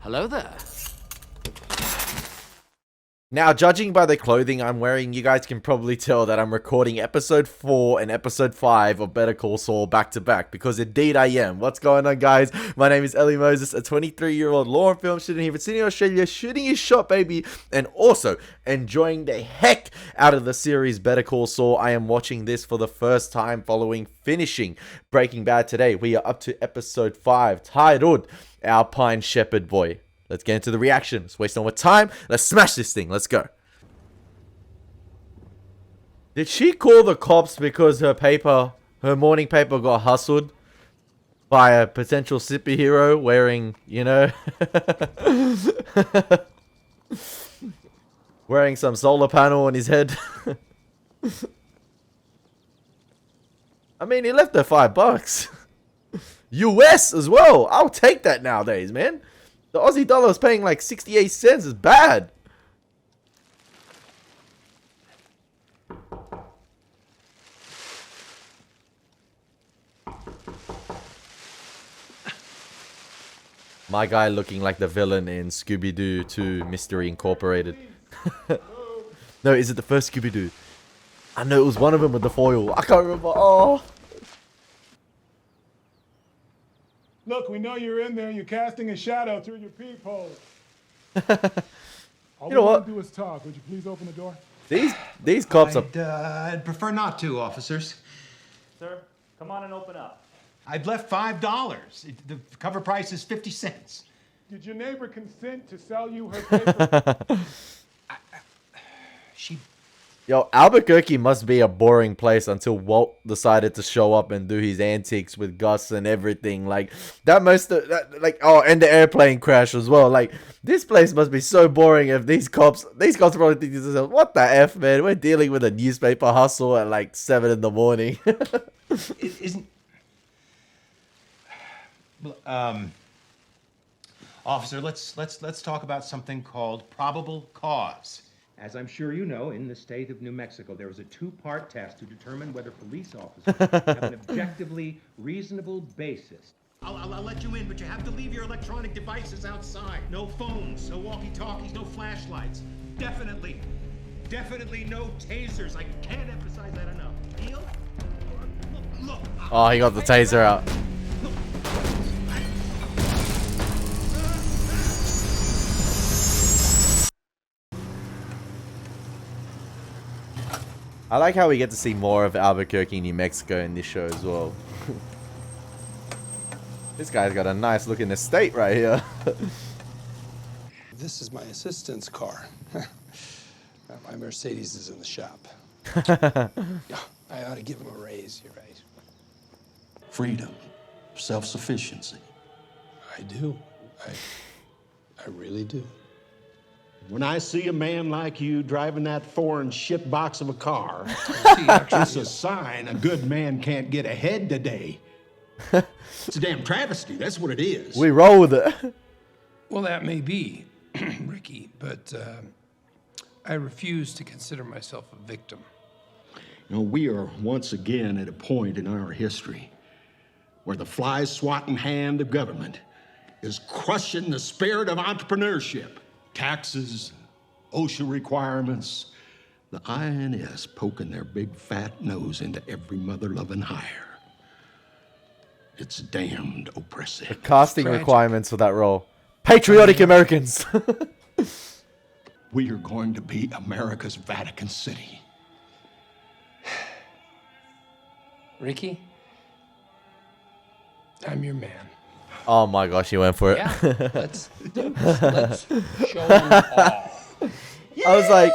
Hello there. Now, judging by the clothing I'm wearing, you guys can probably tell that I'm recording episode 4 and episode 5 of Better Call Saul back to back, because indeed I am. What's going on, guys? My name is Elie Moses, a 23-year-old law and film student here in Sydney, Australia, shooting his shot, baby, and also enjoying the heck out of the series Better Call Saul. I am watching this for the first time following finishing Breaking Bad today. We are up to episode 5, titled Alpine Shepherd Boy. Let's get into the reaction. Let's waste no more time. Let's smash this thing. Let's go. Did she call the cops because her morning paper got hustled by a potential superhero wearing, you know, wearing some solar panel on his head? I mean, he left her $5. US as well. I'll take that nowadays, man. The Aussie dollar is paying like 68 cents. Is bad. My guy looking like the villain in Scooby-Doo 2 Mystery Incorporated. No, is it the first Scooby-Doo? I know it was one of them with the foil. I can't remember. Oh. Look, we know you're in there. You're casting a shadow through your peephole. All You know we what? want to do is talk. Would you please open the door? These cops are... I'd prefer not to, officers. Sir, come on and open up. I've left $5. The cover price is 50 cents. Did your neighbor consent to sell you her paper? She... Yo, Albuquerque must be a boring place until Walt decided to show up and do his antics with Gus and everything. Like, and the airplane crash as well. Like, this place must be so boring if these cops probably think to themselves, what the F, man? We're dealing with a newspaper hustle at like 7 in the morning. isn't... Officer, let's talk about something called probable cause. As I'm sure you know, in the state of New Mexico, there is a two-part test to determine whether police officers have an objectively reasonable basis. I'll let you in, but you have to leave your electronic devices outside. No phones, no walkie-talkies, no flashlights. Definitely no tasers. I can't emphasize that enough. Deal? Look. Oh, he got the taser out. I like how we get to see more of Albuquerque, New Mexico in this show as well. This guy's got a nice looking estate right here. This is my assistant's car. My Mercedes is in the shop. I ought to give him a raise, you're right. Freedom, self-sufficiency. I do. I really do. When I see a man like you driving that foreign shitbox of a car, it's a sign a good man can't get ahead today. It's a damn travesty, that's what it is. We roll with it. Well, that may be, Ricky, but I refuse to consider myself a victim. You know, we are once again at a point in our history where the fly-swatting hand of government is crushing the spirit of entrepreneurship. Taxes, OSHA requirements, the INS poking their big fat nose into every mother-loving hire. It's damned oppressive. The casting requirements for that role. Patriotic Americans. We are going to be America's Vatican City. Ricky, I'm your man. Oh my gosh, he went for it. Yeah, let's do this. Let's show them all. I was like,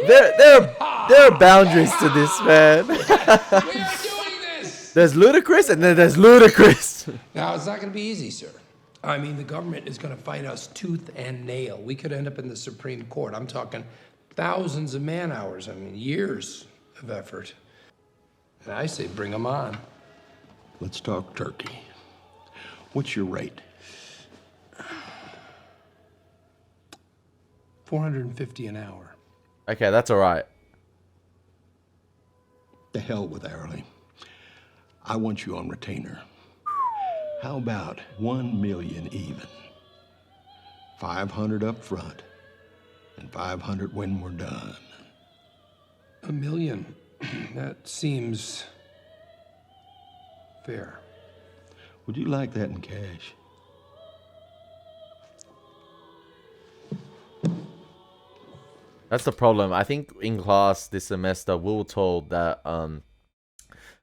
there are boundaries to this, man. We are doing this! There's ludicrous and then there's ludicrous. Now, it's not going to be easy, sir. I mean, the government is going to fight us tooth and nail. We could end up in the Supreme Court. I'm talking thousands of man-hours. I mean, years of effort. And I say bring them on. Let's talk turkey. What's your rate? $450 an hour. Okay, that's all right. The hell with hourly. I want you on retainer. How about 1 million even? 500 up front and 500 when we're done. $1 million. That seems fair. Would you like that in cash? That's the problem. I think in class this semester we were told that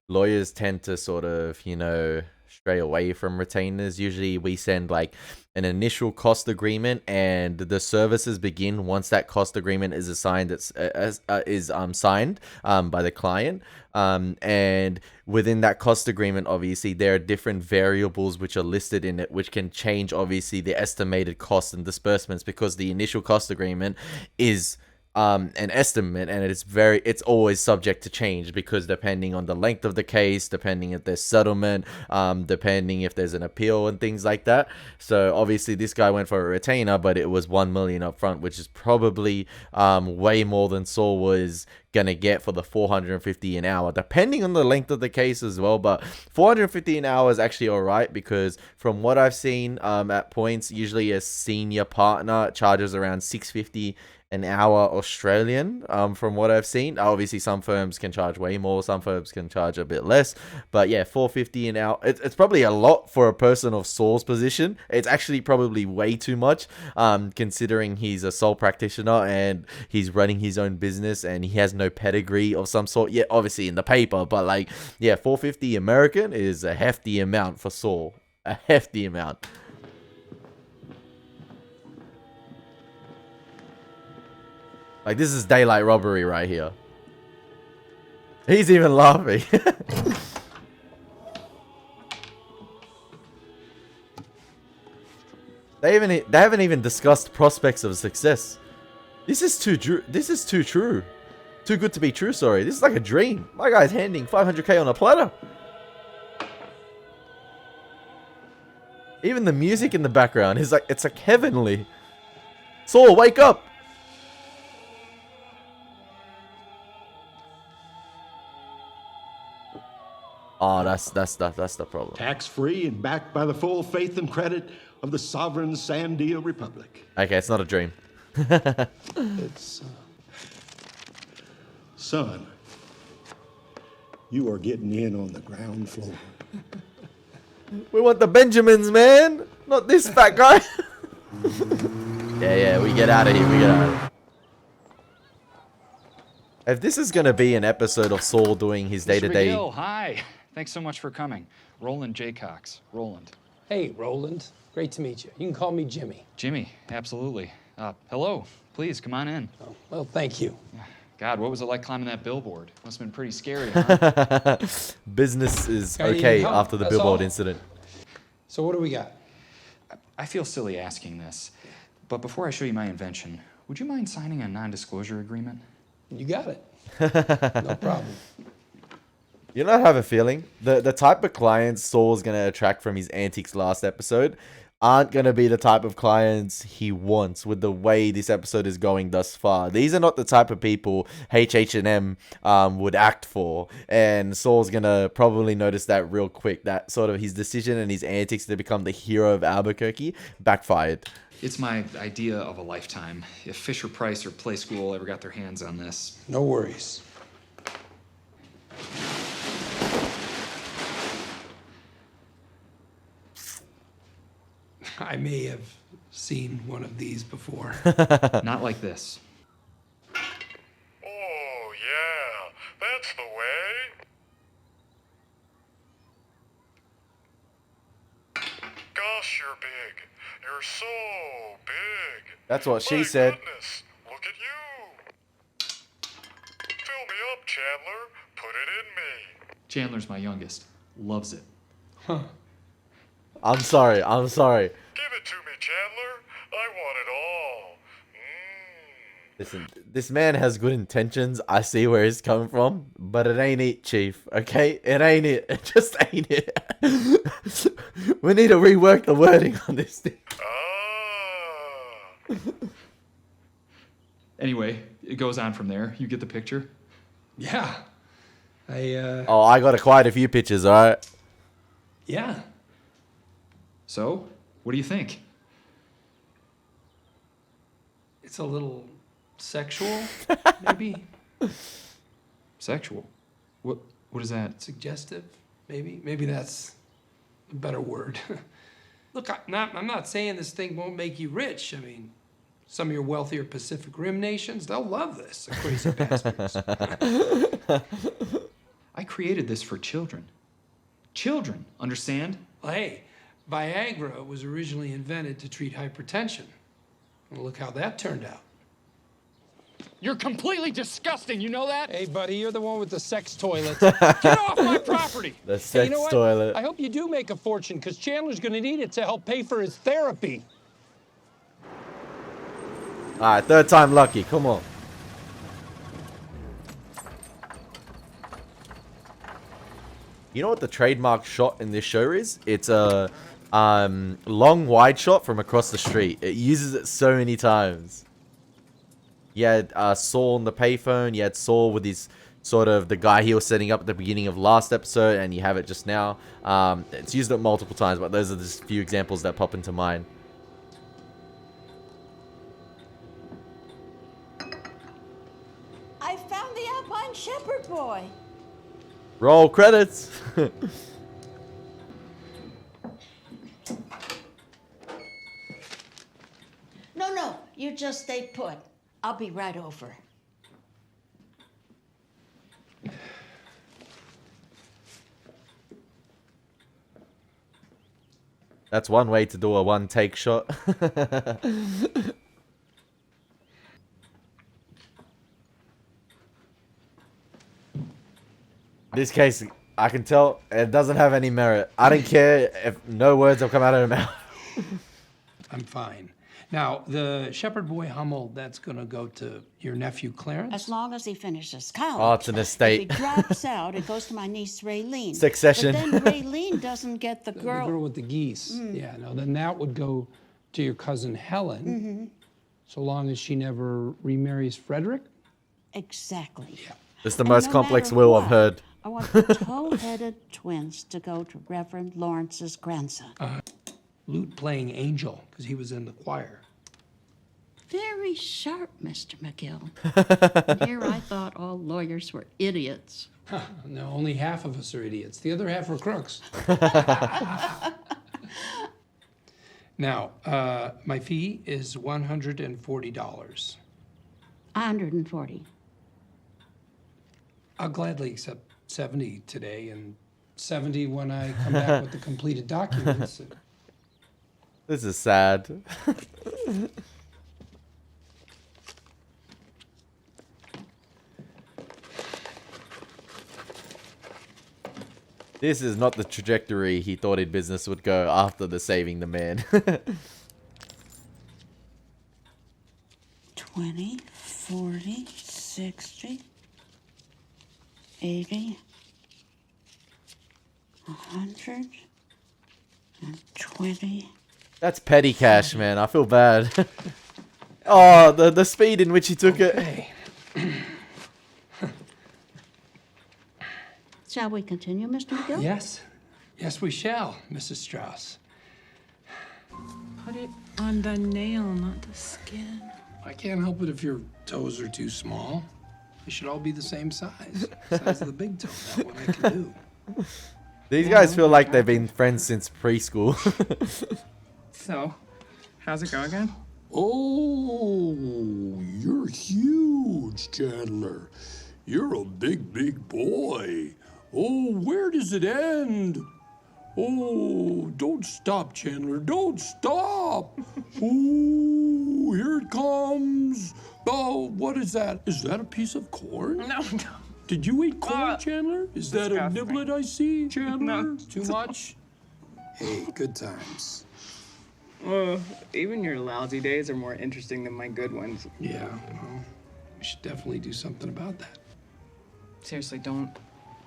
lawyers tend to sort of, you know, stray away from retainers. Usually we send like an initial cost agreement, and the services begin once that cost agreement is assigned. Signed by the client. And within that cost agreement, obviously there are different variables which are listed in it, which can change obviously the estimated costs and disbursements, because the initial cost agreement is an estimate, and it's always subject to change, because depending on the length of the case, depending if there's settlement, depending if there's an appeal and things like that. So obviously this guy went for a retainer, but it was 1 million up front, which is probably way more than Saul was gonna get for the 450 an hour, depending on the length of the case as well. But 450 an hour is actually all right, because from what I've seen at points, usually a senior partner charges around 650 an hour Australian, from what I've seen. Obviously some firms can charge way more, some firms can charge a bit less, but yeah, 450 an hour, it's probably a lot for a person of Saul's position. It's actually probably way too much, considering he's a sole practitioner and he's running his own business and he has no pedigree of some sort yet, obviously in the paper, but like, yeah, 450 American is a hefty amount for Saul, a hefty amount. Like, this is daylight robbery right here. He's even laughing. They haven't even discussed prospects of success. This is too true. Too good to be true, sorry. This is like a dream. My guy's handing 500k on a platter. Even the music in the background is like, it's like heavenly. Saul, wake up. Oh, that's the problem. Tax-free and backed by the full faith and credit of the sovereign Sandia Republic. Okay, it's not a dream. It's, Son, you are getting in on the ground floor. We want the Benjamins, man. Not this fat guy. Yeah, we get out of here. If this is going to be an episode of Saul doing his day-to-day... Mr. McGill, hi. Thanks so much for coming. Roland J. Cox. Roland. hey, Roland. Great to meet you. You can call me Jimmy. Jimmy, absolutely. Hello. Please, come on in. Oh, well, thank you. God, what was it like climbing that billboard? Must have been pretty scary, huh? Business is Gotta okay eat help, after the that's billboard all. incident. So what do we got? I feel silly asking this, but before I show you my invention, would you mind signing a non-disclosure agreement? You got it. No problem. You know, I have a feeling the type of clients Saul's going to attract from his antics last episode aren't going to be the type of clients he wants with the way this episode is going thus far. These are not the type of people HH&M would act for. And Saul's going to probably notice that real quick. That sort of his decision and his antics to become the hero of Albuquerque backfired. It's my idea of a lifetime. If Fisher Price or Play School ever got their hands on this. No worries. I may have seen one of these before. Not like this. Oh, yeah, that's the way. Gosh, you're big. You're so big. That's what she My said. Goodness, look at you. Fill me up, Chandler. Put it in me. Chandler's my youngest. Loves it. I'm sorry. Give it to me, Chandler. I want it all. Listen, this man has good intentions. I see where he's coming from, but it ain't it, Chief. Okay? It ain't it. It just ain't it. We need to rework the wording on this thing. Ah. Anyway, it goes on from there. You get the picture? Yeah. Oh, I got quite a few pictures, alright? Yeah. So, what do you think? It's a little sexual, maybe? Sexual? What is that? Suggestive, maybe? Maybe that's a better word. Look, I'm not saying this thing won't make you rich. I mean, some of your wealthier Pacific Rim nations, they'll love this, the crazy bastards. I created this for children. Children, understand? Well, hey, Viagra was originally invented to treat hypertension. Well, look how that turned out. You're completely disgusting, you know that? Hey, buddy, you're the one with the sex toilet. Get off my property! The Hey, sex you know what? toilet. I hope you do make a fortune, because Chandler's going to need it to help pay for his therapy. Alright, third time lucky. Come on. You know what the trademark shot in this show is? It's a long wide shot from across the street. It uses it so many times. You had Saul on the payphone. You had Saul with his sort of the guy he was setting up at the beginning of last episode, and you have it just now. It's used it multiple times, but those are just a few examples that pop into mind. I found the Alpine shepherd boy. Roll credits. No, you just stay put. I'll be right over. That's one way to do a one-take shot. This case, I can tell it doesn't have any merit. I don't care if no words have come out of her mouth. I'm fine. Now, the shepherd boy Hummel, that's going to go to your nephew Clarence? As long as he finishes college. Oh, it's an estate. If he drops out, it goes to my niece Raylene. Succession. But then Raylene doesn't get the The girl. girl with the geese. Yeah, no, then that would go to your cousin Helen, so long as she never remarries Frederick. Exactly. Yeah. It's the And most no complex matter will what, I've heard. I want the toe-headed twins to go to Reverend Lawrence's grandson. Lute-playing angel, because he was in the choir. Very sharp, Mr. McGill. And here I thought all lawyers were idiots. No, only half of us are idiots. The other half are crooks. Now, my fee is $140. 140. I'll gladly accept 70 today and 70 when I come back with the completed documents. This is sad. This is not the trajectory he thought his business would go after the saving the man. 20, 40, 60, 80, 120. That's petty cash, man. I feel bad. Oh, the speed in which he took it. Hey, Shall we continue, Mr. McGill? yes, yes, we shall, Mrs. Strauss. Put it on the nail, not the skin. I can't help it if your toes are too small. They should all be the same size. Size of the big toe. That one I can do. These guys feel like they've been friends since preschool. So, how's it go again? Oh, you're huge, Chandler. You're a big, big boy. Oh, where does it end? Oh, don't stop, Chandler. Don't stop. Oh, here it comes. Oh, what is that? Is that a piece of corn? No. Did you eat corn, Chandler? Is that a disgusting. niblet I see, Chandler? No. Too much? Hey, good times. Even your lousy days are more interesting than my good ones. Yeah, well, we should definitely do something about that. Seriously, don't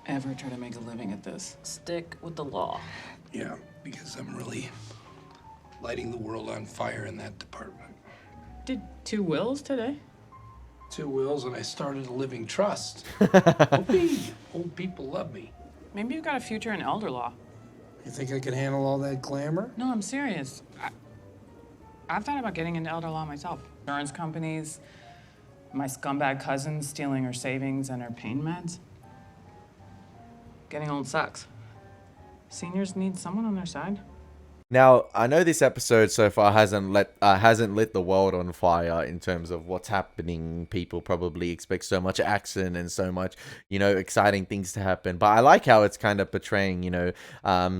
ever try to make a living at this. Stick with the law. Yeah, because I'm really lighting the world on fire in that department. Did 2 wills today? 2 wills, and I started a living trust. Old people love me. Maybe you've got a future in elder law. You think I can handle all that glamour? No, I'm serious. I've thought about getting into elder law myself. Insurance companies, my scumbag cousin stealing her savings and her pain meds. Getting old sucks. Seniors need someone on their side. Now, I know this episode so far hasn't lit the world on fire in terms of what's happening. People probably expect so much action and so much, you know, exciting things to happen. But I like how it's kind of portraying, you know,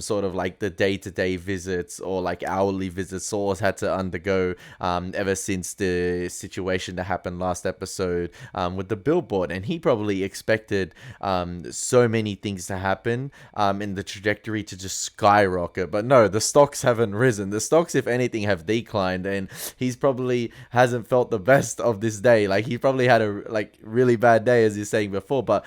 sort of like the day-to-day visits or like hourly visits Saul's had to undergo ever since the situation that happened last episode with the billboard. And he probably expected so many things to happen in the trajectory to just skyrocket. But no, the stocks haven't risen. The stocks, if anything, have declined, and he's probably hasn't felt the best of this day. Like, he probably had a really bad day, as you're saying before. But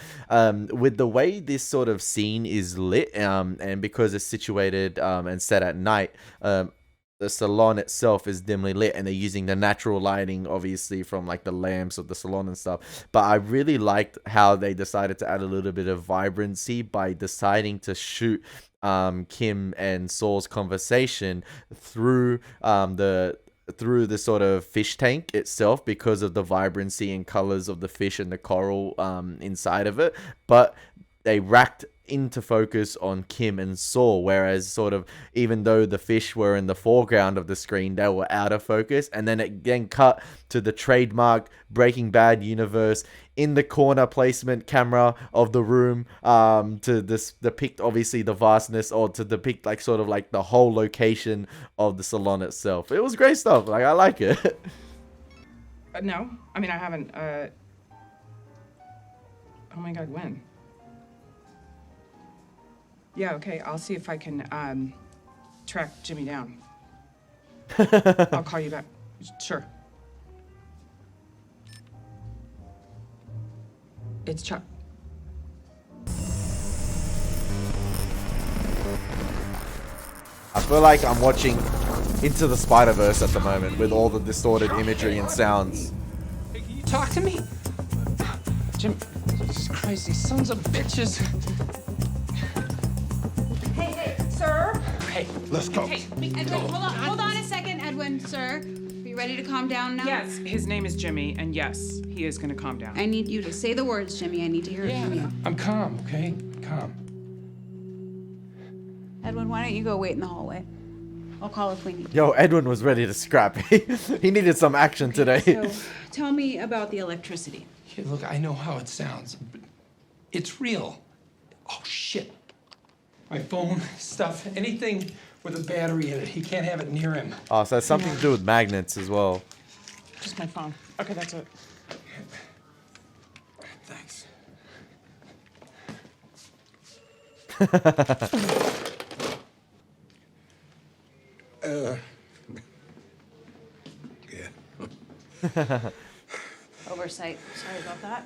with the way this sort of scene is lit, and because it's situated and set at night, the salon itself is dimly lit, and they're using the natural lighting, obviously, from like the lamps of the salon and stuff. But I really liked how they decided to add a little bit of vibrancy by deciding to shoot Kim and Saul's conversation through the sort of fish tank itself, because of the vibrancy and colors of the fish and the coral inside of it. But they racked into focus on Kim and Saul, whereas sort of even though the fish were in the foreground of the screen, they were out of focus. And then it then cut to the trademark Breaking Bad universe in the corner placement camera of the room, to depict obviously the vastness, or to depict like sort of like the whole location of the salon itself. It was great stuff. Like, I like it. No, I mean, I haven't. Oh my God, when? Yeah, okay, I'll see if I can track Jimmy down. I'll call you back. Sure. It's Chuck. I feel like I'm watching Into the Spider-Verse at the moment with all the distorted imagery and sounds. Hey, can you talk to me? Jim, Jesus Christ, these sons of bitches. Hey, sir. Hey, Let's go. Hey, Edwin, hold on a second, Edwin, sir. Are you ready to calm down now? Yes, his name is Jimmy, and yes, he is gonna calm down. I need you to say the words, Jimmy. I need to hear it from you. I'm calm, okay? Calm. Edwin, why don't you go wait in the hallway? I'll call if we need to. Yo, Edwin was ready to scrap. He needed some action today. So, tell me about the electricity. Yeah, look, I know how it sounds, but it's real. Oh, shit. My phone, stuff, anything with a battery in it. He can't have it near him. Oh, so it's something to do with magnets as well. Just my phone. Okay, that's it. Thanks. Yeah. Oversight. Sorry about that.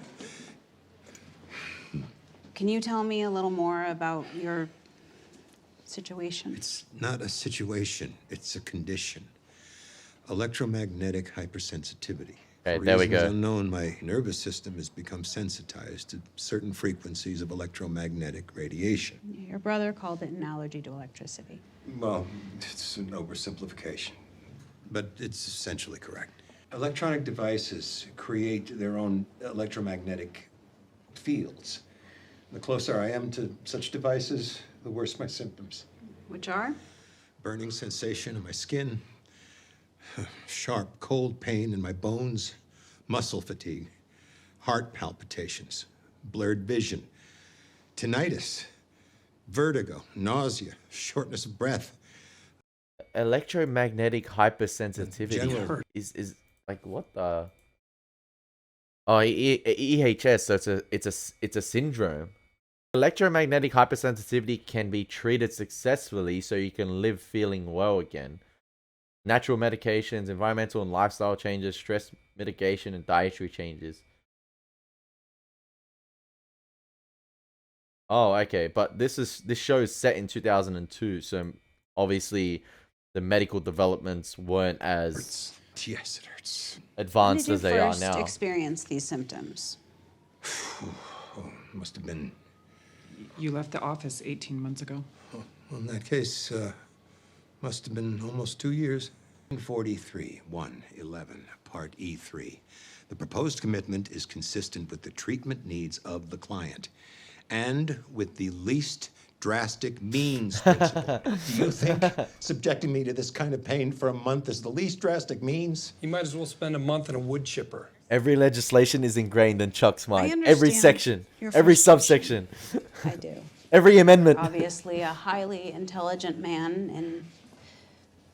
Can you tell me a little more about your situation? It's not a situation, it's a condition. Electromagnetic hypersensitivity. Okay, For there we reasons go. unknown, my nervous system has become sensitized to certain frequencies of electromagnetic radiation. Your brother called it an allergy to electricity. Well, it's an oversimplification, but it's essentially correct. Electronic devices create their own electromagnetic fields. The closer I am to such devices, the worse my symptoms. Which are? Burning sensation in my skin, sharp, cold pain in my bones, muscle fatigue, heart palpitations, blurred vision, tinnitus, vertigo, nausea, shortness of breath. Electromagnetic hypersensitivity General- is like, what the? Oh, EHS. So it's a syndrome. Electromagnetic hypersensitivity can be treated successfully, so you can live feeling well again. Natural medications, environmental and lifestyle changes, stress mitigation, and dietary changes. Oh, okay, but this show is set in 2002, so obviously the medical developments weren't as Yes, it hurts. advanced When as did you they are first now. experience these symptoms? Must have been. You left the office 18 months ago. Well, in that case, must have been almost 2 years. 43-1-11, Part E3. The proposed commitment is consistent with the treatment needs of the client and with the least drastic means principle. Do you think subjecting me to this kind of pain for a month is the least drastic means? You might as well spend a month in a wood chipper. Every legislation is ingrained in Chuck's mind. understand Every section, your every frustration. subsection, I do. every amendment. Obviously, a highly intelligent man in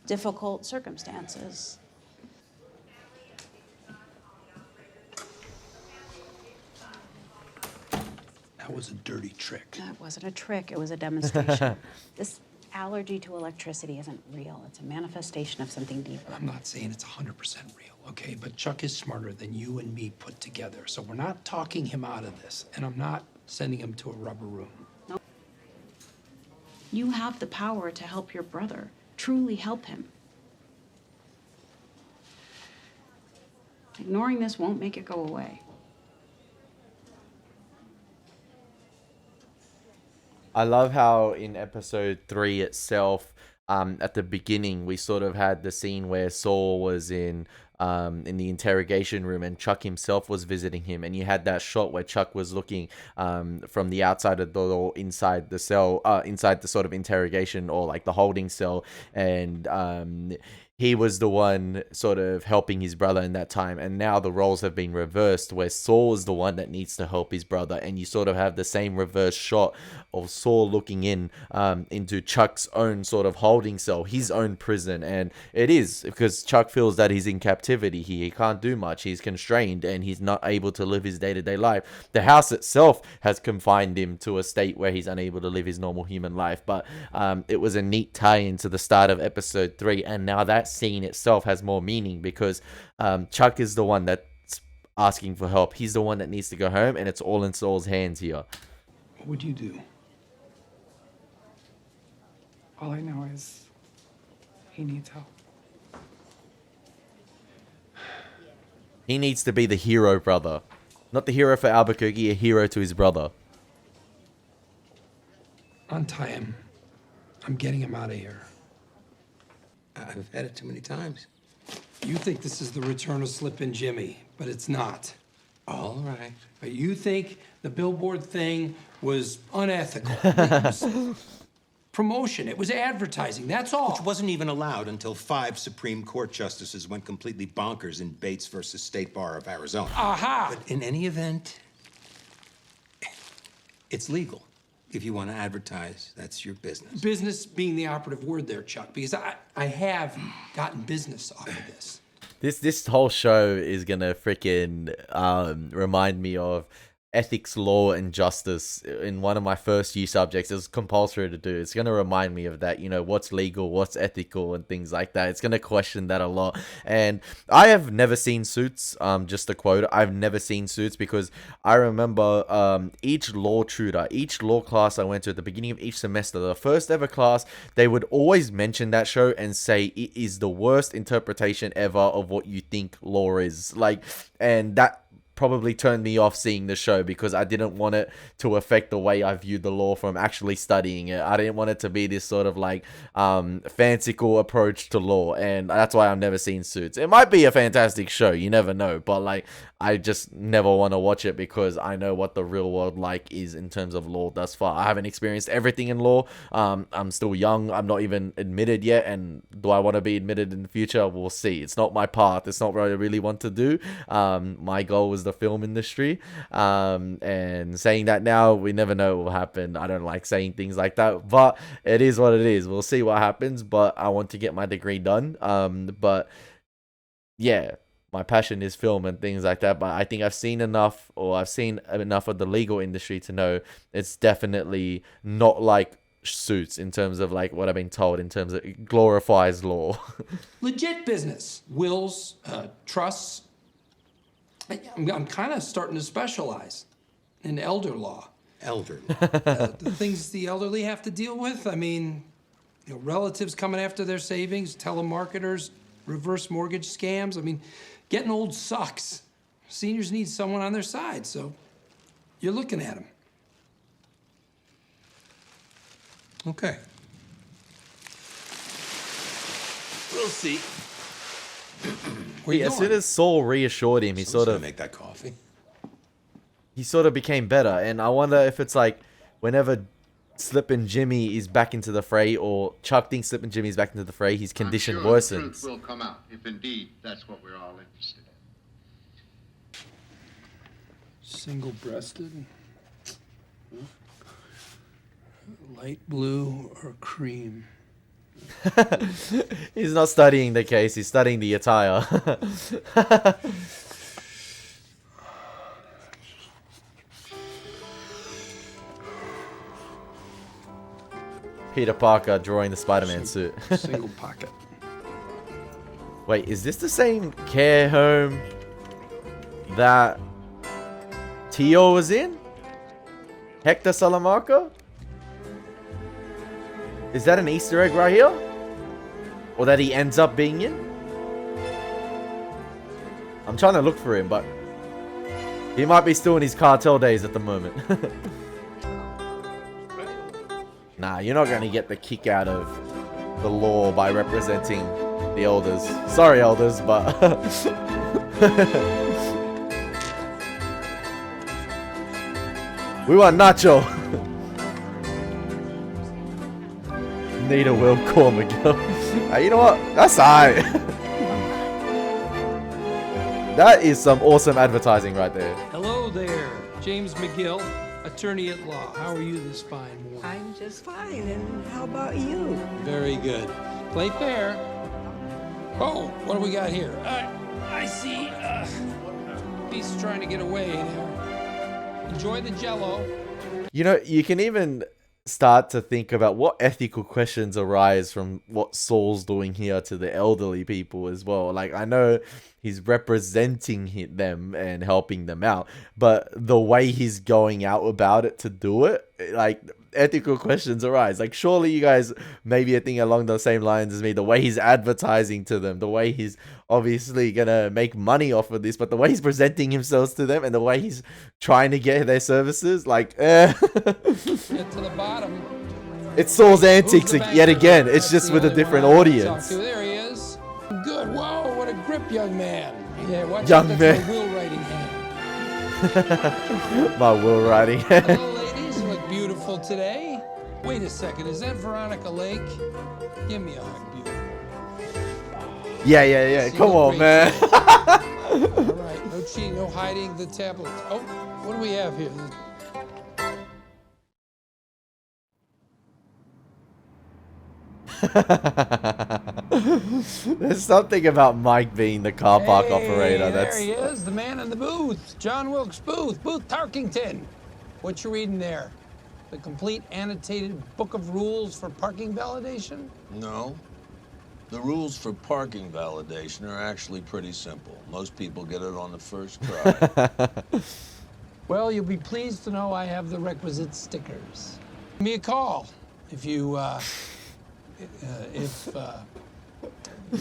difficult circumstances. That was a dirty trick. That wasn't a trick, it was a demonstration. This allergy to electricity isn't real. It's a manifestation of something deeper. I'm not saying it's 100% real, okay? But Chuck is smarter than you and me put together. So we're not talking him out of this. And I'm not sending him to a rubber room. No. You have the power to help your brother, truly help him. Ignoring this won't make it go away. I love how in episode 3 itself, at the beginning, we sort of had the scene where Saul was in the interrogation room and Chuck himself was visiting him, and you had that shot where Chuck was looking from the outside of the door inside the cell, inside the sort of interrogation or like the holding cell, and he was the one sort of helping his brother in that time. And now the roles have been reversed where Saul is the one that needs to help his brother. And you sort of have the same reverse shot of Saul looking into Chuck's own sort of holding cell, his own prison. And it is because Chuck feels that he's in captivity. He can't do much. He's constrained and he's not able to live his day-to-day life. The house itself has confined him to a state where he's unable to live his normal human life. But it was a neat tie into the start of episode 3. And now that scene itself has more meaning because Chuck is the one that's asking for help. He's the one that needs to go home, and it's all in Saul's hands here. What would you do? All I know is he needs help. He needs to be the hero brother. Not the hero for Albuquerque, a hero to his brother. Untie him. I'm getting him out of here. I've had it too many times. You think this is the return of Slippin' Jimmy, but it's not. All right. But you think the billboard thing was unethical. It was promotion. It was advertising. That's all. Which wasn't even allowed until 5 Supreme Court justices went completely bonkers in Bates versus State Bar of Arizona. Aha! But in any event, it's legal. If you want to advertise, that's your business. Business being the operative word there, Chuck, because I have gotten business off of this. This whole show is gonna freaking remind me of ethics, law, and justice. In one of my first few subjects, it was compulsory to do. It's going to remind me of that, you know, what's legal, what's ethical, and things like that. It's going to question that a lot. And I have never seen Suits, just a quote, I've never seen Suits because I remember each law tutor, each law class I went to at the beginning of each semester, the first ever class, they would always mention that show and say it is the worst interpretation ever of what you think law is. Like, and that probably turned me off seeing the show because I didn't want it to affect the way I viewed the law from actually studying it. I didn't want it to be this sort of like fanciful approach to law, and that's why I've never seen Suits. It might be a fantastic show, you never know, but like I just never want to watch it because I know what the real world like is in terms of law thus far. I haven't experienced everything in law. I'm still young. I'm not even admitted yet, and do I want to be admitted in the future? We'll see. It's not my path. It's not what I really want to do. My goal was the film industry, and saying that now, we never know what will happen. I don't like saying things like that, but it is what it is. We'll see what happens, but I want to get my degree done. But yeah, my passion is film and things like that, but I think I've seen enough, or I've seen enough of the legal industry to know it's definitely not like Suits in terms of like what I've been told in terms of it glorifies law. Legit business, wills, trusts. I'm kind of starting to specialize in elder law. Elder law. The things the elderly have to deal with. I mean, you know, relatives coming after their savings, telemarketers, reverse mortgage scams. I mean, getting old sucks. Seniors need someone on their side, so you're looking at them. Okay. We'll see. Where you As soon going? as Saul reassured him, he Someone's sort gonna of make that coffee. he sort of became better. And I wonder if it's like whenever Slip and Jimmy is back into the fray, or Chuck thinks Slip and Jimmy is back into the fray, his condition I'm sure worsens. the truth will come out, if indeed that's what we're all interested in. Single-breasted, light blue or cream. He's not studying the case, he's studying the attire. Peter Parker drawing the Spider-Man suit. Single pocket. Wait, is this the same care home that Tio was in? Hector Salamanca? Is that an Easter egg right here? Or that he ends up being in? I'm trying to look for him, but he might be still in his cartel days at the moment. Nah, you're not gonna get the kick out of the law by representing the elders. Sorry, elders, but we want Nacho. Nita will call Miguel. Hey, you know what? That's alright. That is some awesome advertising right there. Hello there, James McGill, attorney at law. How are you this fine morning? I'm just fine, and how about you? Very good. Play fair. Oh, what do we got here? I see. He's trying to get away there. Enjoy the Jello. You know, you can even start to think about what ethical questions arise from what Saul's doing here to the elderly people as well. Like, I know he's representing them and helping them out, but the way he's going out about it to do it, like, ethical questions arise. Like, surely you guys maybe are thinking along the same lines as me. The way he's advertising to them, the way he's obviously gonna make money off of this, but the way he's presenting himself to them and the way he's trying to get their services, like, Get to the bottom. it's Saul's antics yet again. It's just with a different audience. There he is. Good. Whoa, what a grip, young man. Yeah, watch Young out, man. that's my wheel writing hand. My will writing. Hello, ladies. You look beautiful today. Wait a second. Is that Veronica Lake? Give me a hug, beautiful. Yeah. Come on, man. All right. No cheating, no hiding the tablets. Oh, what do we have here? There's something about Mike being the car park operator. There That's he is, the man in the booth. John Wilkes Booth, Booth Tarkington. What you reading there? The complete annotated book of rules for parking validation? No. The rules for parking validation are actually pretty simple. Most people get it on the first try. Well, you'll be pleased to know I have the requisite stickers. Give me a call if you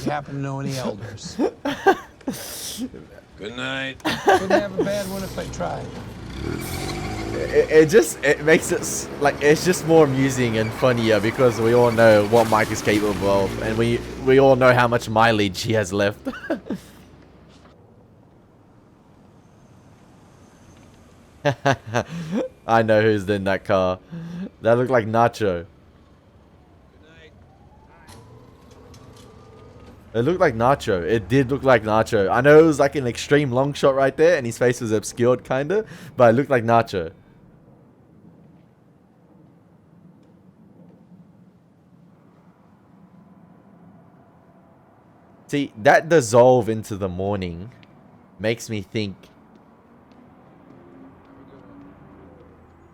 happen to know any elders. Good night. Couldn't have a bad one if I tried. it makes it like it's just more amusing and funnier because we all know what Mike is capable of, and we all know how much mileage he has left. I know who's in that car. That looked like Nacho. It looked like Nacho. It did look like Nacho. I know it was like an extreme long shot right there and his face was obscured kinda, but it looked like Nacho. See, that dissolve into the morning makes me think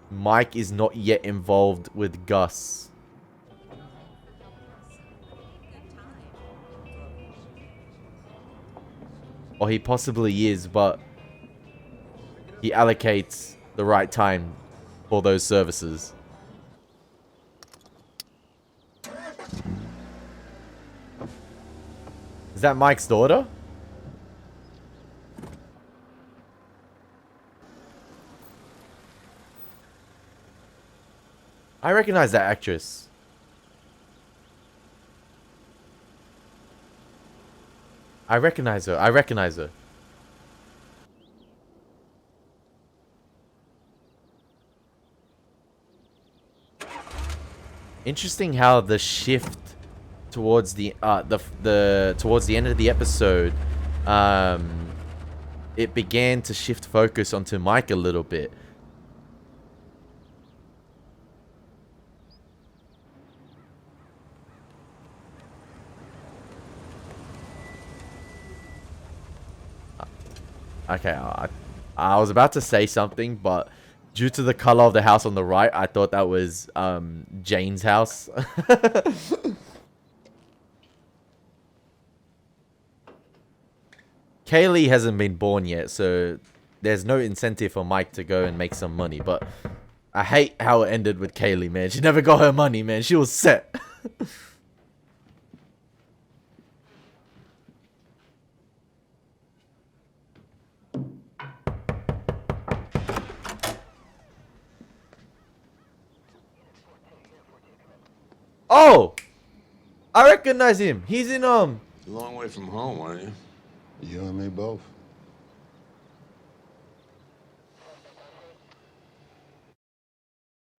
Mike is not yet involved with Gus. Or he possibly is, but he allocates the right time for those services. Is that Mike's daughter? I recognize that actress. I recognize her. I recognize her. Interesting how the shift towards the towards the end of the episode, it began to shift focus onto Mike a little bit. Okay, I was about to say something, but due to the color of the house on the right, I thought that was Jane's house. Kaylee hasn't been born yet, so there's no incentive for Mike to go and make some money. But I hate how it ended with Kaylee, man. She never got her money, man. She was set. Oh! I recognize him. He's in, A long way from home, aren't you? You and me both.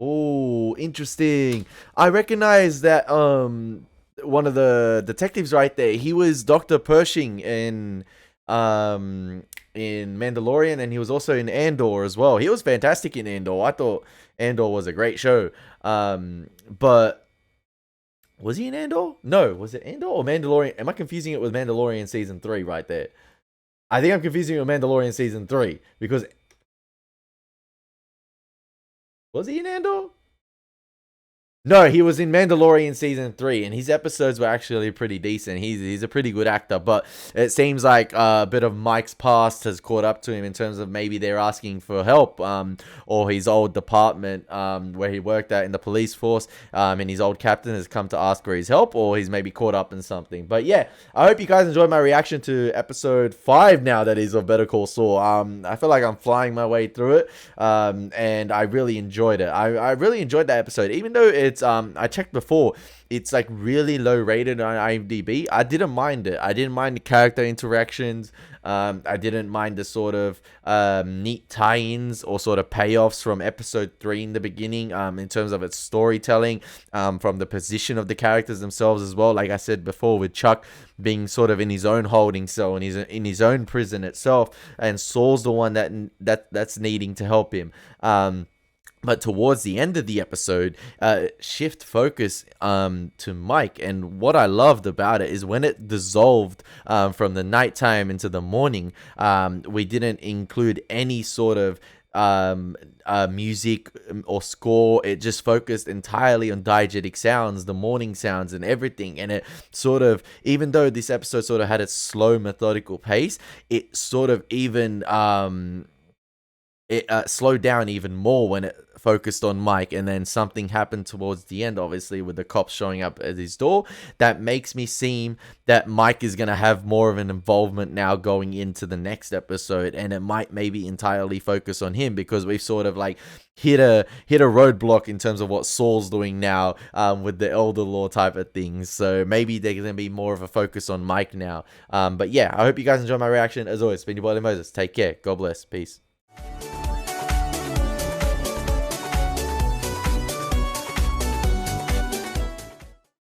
Oh, interesting. I recognize that, one of the detectives right there. He was Dr. Pershing in Mandalorian, and he was also in Andor as well. He was fantastic in Andor. I thought Andor was a great show. But was he in Andor? No, was it Andor or Mandalorian? Am I confusing it with Mandalorian Season 3 right there? I think I'm confusing it with Mandalorian Season 3 because... Was he in Andor? No, he was in Mandalorian Season 3, and his episodes were actually pretty decent. He's a pretty good actor, but it seems like a bit of Mike's past has caught up to him in terms of maybe they're asking for help, or his old department where he worked at in the police force, and his old captain has come to ask for his help, or he's maybe caught up in something. But yeah, I hope you guys enjoyed my reaction to episode 5 now, that is, of Better Call Saul. I feel like I'm flying my way through it, and I really enjoyed it. I really enjoyed that episode, even though it's I checked before, it's like really low rated on IMDb. I didn't mind it. I didn't mind the character interactions. I didn't mind the sort of neat tie-ins or sort of payoffs from episode 3 in the beginning, in terms of its storytelling, from the position of the characters themselves as well. Like I said before, with Chuck being sort of in his own holding cell and he's in his own prison itself, and Saul's the one that's needing to help him. But towards the end of the episode, shift focus to Mike. And what I loved about it is when it dissolved from the nighttime into the morning, we didn't include any sort of music or score. It just focused entirely on diegetic sounds, the morning sounds and everything. And it sort of, even though this episode sort of had a slow, methodical pace, it sort of even... it slowed down even more when it focused on Mike, and then something happened towards the end, obviously, with the cops showing up at his door. That makes me seem that Mike is going to have more of an involvement now going into the next episode, and it might maybe entirely focus on him, because we've sort of like hit a roadblock in terms of what Saul's doing now, with the elder law type of things. So maybe there's going to be more of a focus on Mike now. But yeah, I hope you guys enjoyed my reaction. As always, it's been your boy Elie Moses. Take care. God bless. Peace.